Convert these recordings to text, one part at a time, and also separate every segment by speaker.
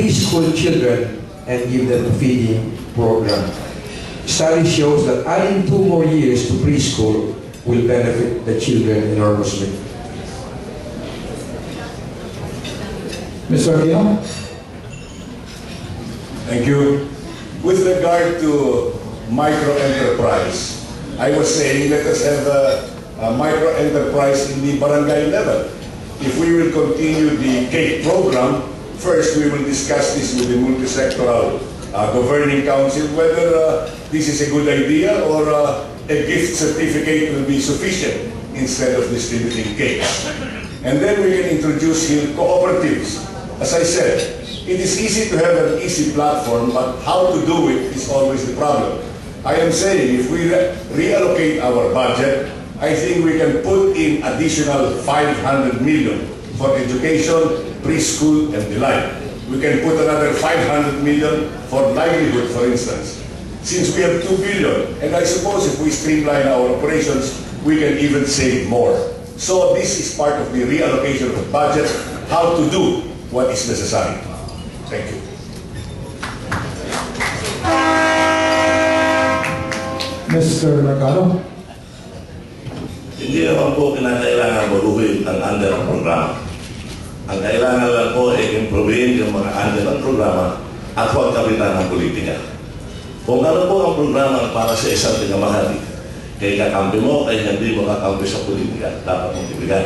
Speaker 1: preschool children and give them a feeding program. Study shows that adding 2 more years to preschool will benefit the children enormously.
Speaker 2: Mr. Aquino?
Speaker 3: Thank you. With regard to micro-enterprise, I was saying let us have a micro-enterprise in the barangay level. If we will continue the CAKE program, first we will discuss this with the multi-sectoral governing council, whether this is a good idea or a gift certificate will be sufficient instead of distributing cakes. And then we can introduce here cooperatives. As I said, it is easy to have an easy platform, but how to do it is always the problem. I am saying if we reallocate our budget, I think we can put in additional 500 million for education, preschool, and the like. We can put another 500 million for livelihood, for instance. Since we have 2 billion, and I suppose if we streamline our operations, we can even save more. So this is part of the reallocation of the budget, how to do what is necessary. Thank you.
Speaker 2: Mr. Mercado?
Speaker 4: Hindi naman po kinakailangan baguhin ang under ng programa. Ang kailangan lang po ay improvein yung mga under ng programa at huwag kapitan ng politika. Kung ano po ang programa para sa isang tinamahali, kay kakampi mo, kay hindi mo kakampi sa politika, dapat mong ibigay.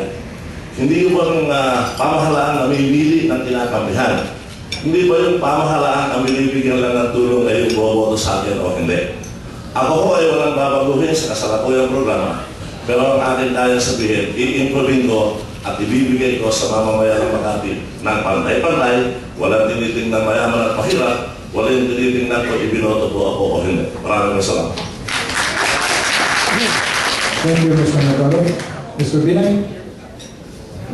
Speaker 4: Hindi ba yung pamahalaan na mamimili ng kinakampihan? Hindi ba yung pamahalaan na binibigyan lang ng tulong ay yung boboto sa akin o hindi? Ako ko ay walang babaguhin sa kasalukuyang programa. Pero ang akin kaya sabihin, i-improve ko at ibibigay ko sa mamamayan ng Makati ng pantay-pantay, walang tiniting ng mayaman at mahirap, walang tiniting na kung ibinoto po ako o hindi. Maraming salamat.
Speaker 2: Thank you, Mr. Mercado. Mr. Binay?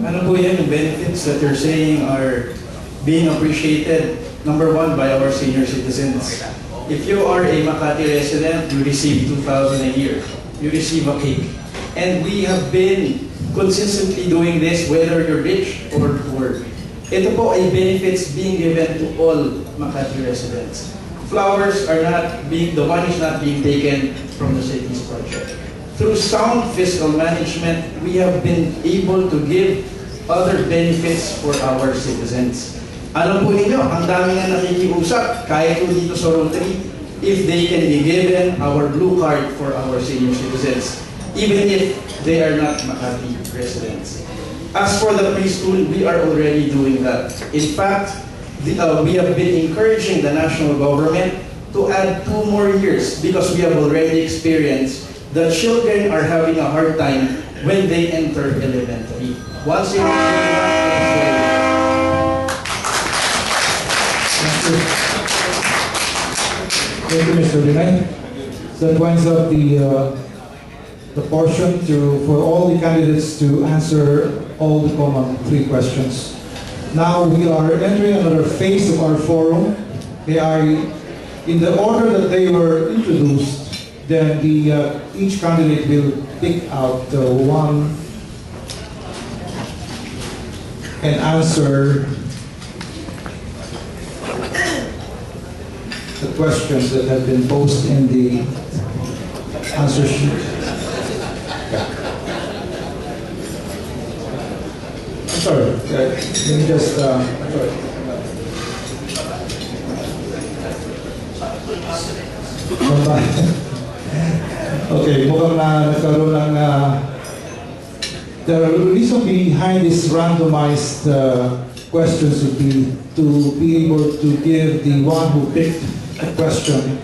Speaker 5: Ano po yan, yung benefits that you're saying are being appreciated, number one, by our senior citizens. If you are a Makati resident, you receive 2,000 a year. You receive a cake. And we have been consistently doing this whether you're rich or poor. Ito po ay benefits being given to all Makati residents. Flowers are not being, the money is not being taken from the city's project. Through sound fiscal management, we have been able to give other benefits for our citizens. Alam po ninyo, ang dami nga nakikiusap, kahit po dito sa Rotary, if they can be given our blue card for our senior citizens, even if they are not Makati residents. As for the preschool, we are already doing that. In fact, we have been encouraging the national government to add 2 more years because we have already experienced that children are having a hard time when they enter elementary. Once they reach
Speaker 2: Thank you, Mr. Binay. That winds up the portion for all the candidates to answer all the common 3 questions. Now we are entering another phase of our forum. They are in the order that they were introduced. Then each candidate will pick out one and answer the questions that have been posed in the answer sheet. I'm sorry, let me just, sorry. Okay, mukhang nagkaroon ng the reason behind this randomized questions would be to be able to give the one who picked a question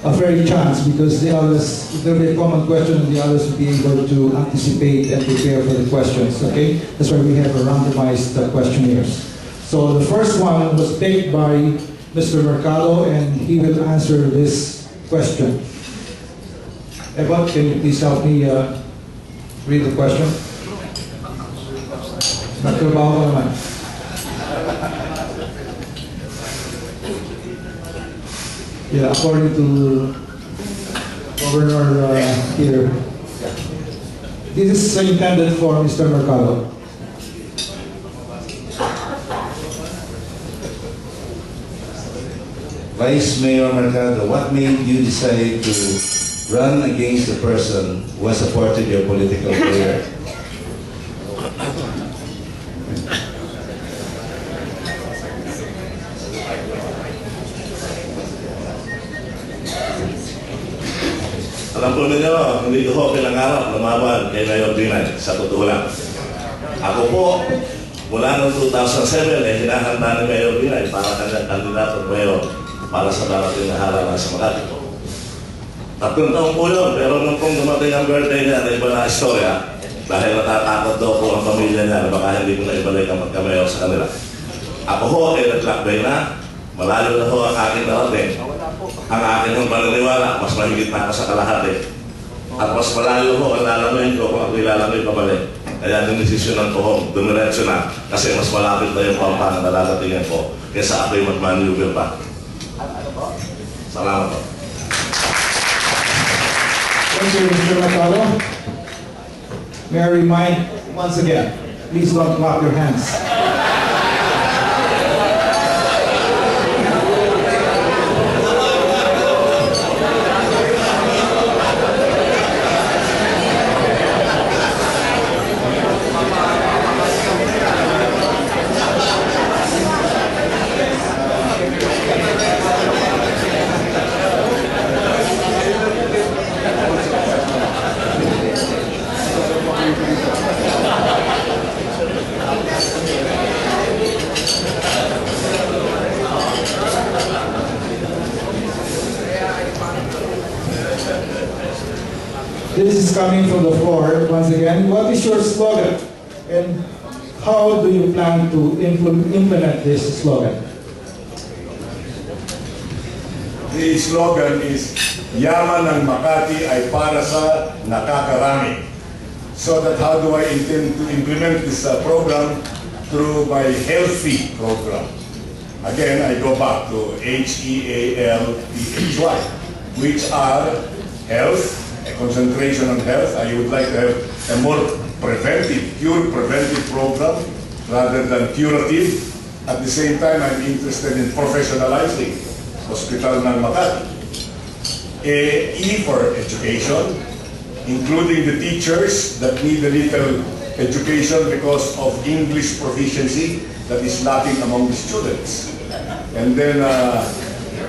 Speaker 2: a fair chance, because the others, if there will be a common question, the others will be able to anticipate and prepare for the questions, okay? That's why we have a randomized questionnaires. So the first one was picked by Mr. Mercado, and he will answer this question. Evan, can you please help me read the question? Nagtrabaho ka naman. Yeah, according to Governor here. This is intended for Mr. Mercado.
Speaker 6: Vice Mayor Mercado, what made you decide to run against the person who has supported your political career?
Speaker 4: Alam po ninyo, hindi ko pinangarap lumaban kay Mayor Binay, sa totoo lang. Ako po, mula noong 2007, hinahanda ni Mayor Binay para kanyang kandidato mayor para sa darating na halalan sa Makati. 3 taon po yun, pero nung pong dumating ang birthday niya, na iba na istorya, dahil natatakot daw po ang pamilya niya na baka hindi ko na ibalik ang magka-mayor sa kanila. Ako ho, nag-lakbay na, malayo na ho ang aking narating. Ang akin yung paniniwala, mas mahigit na ako sa kalahati. At mas malayo ho ang lalamuin ko kung ako ilalamuin pabalik. Kaya dinesisyonan ko ho, dumiretso na, kasi mas malapit na yung pampang na lalatingin ko kaysa ako'y mag-maneuver pa. Salamat po.
Speaker 2: Thank you, Mr. Mercado. May I remind once again, please don't clap your hands. This is coming from the floor. Once again, what is your slogan and how do you plan to implement this slogan?
Speaker 3: The slogan is, yaman ng Makati ay para sa nakakarami. So that how do I intend to implement this program? Through my healthy program. Again, I go back to HEALTHY, which are health, a concentration on health. I would like to have a more preventive program rather than curative. At the same time, I'm interested in professionalizing Hospital ng Makati. E for education, including the teachers that need a little education because of English proficiency that is lacking among the students. And then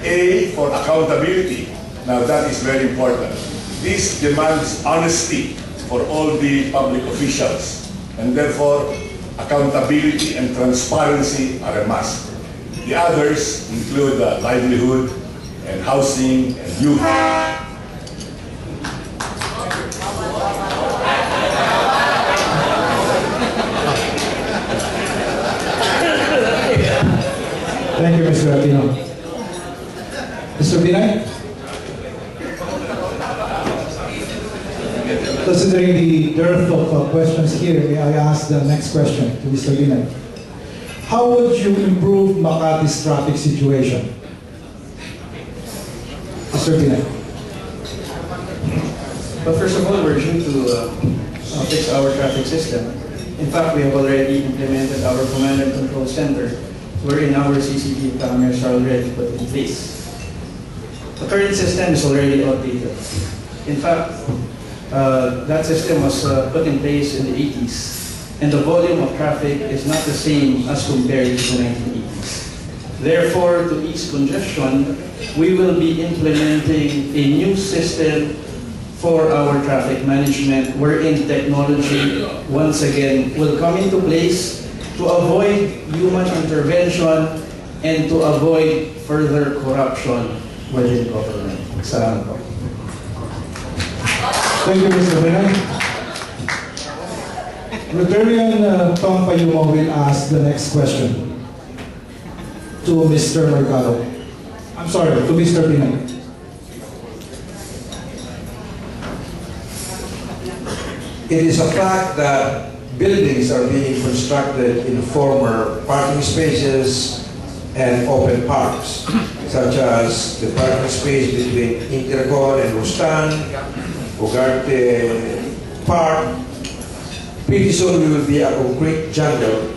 Speaker 3: A for accountability. Now that is very important. This demands honesty for all the public officials, and therefore accountability and transparency are a must. The others include livelihood and housing and youth.
Speaker 2: Thank you, Mr. Aquino. Mr. Binay? Considering the dearth of questions here, may I ask the next question to Mr. Binay? How would you improve Makati's traffic situation? Mr. Binay.
Speaker 5: But first of all, we're due to fix our traffic system. In fact, we have already implemented our command and control center, wherein our CCTV cameras are already put in place. The current system is already outdated. In fact, that system was put in place in the 80s, and the volume of traffic is not the same as compared to the 1980s. Therefore, to ease congestion, we will be implementing a new system for our traffic management, wherein technology, once again, will come into place to avoid human intervention and to avoid further corruption within government. Salamat po.
Speaker 2: Thank you, Mr. Binay. Rotarian Tom Payumo will ask the next question to Mr. Mercado. I'm sorry, to Mr. Binay.
Speaker 1: It is a fact that buildings are being constructed in former parking spaces and open parks, such as the parking space between Intercon and Rustan, Ugarte Park. Pretty soon we will be a concrete jungle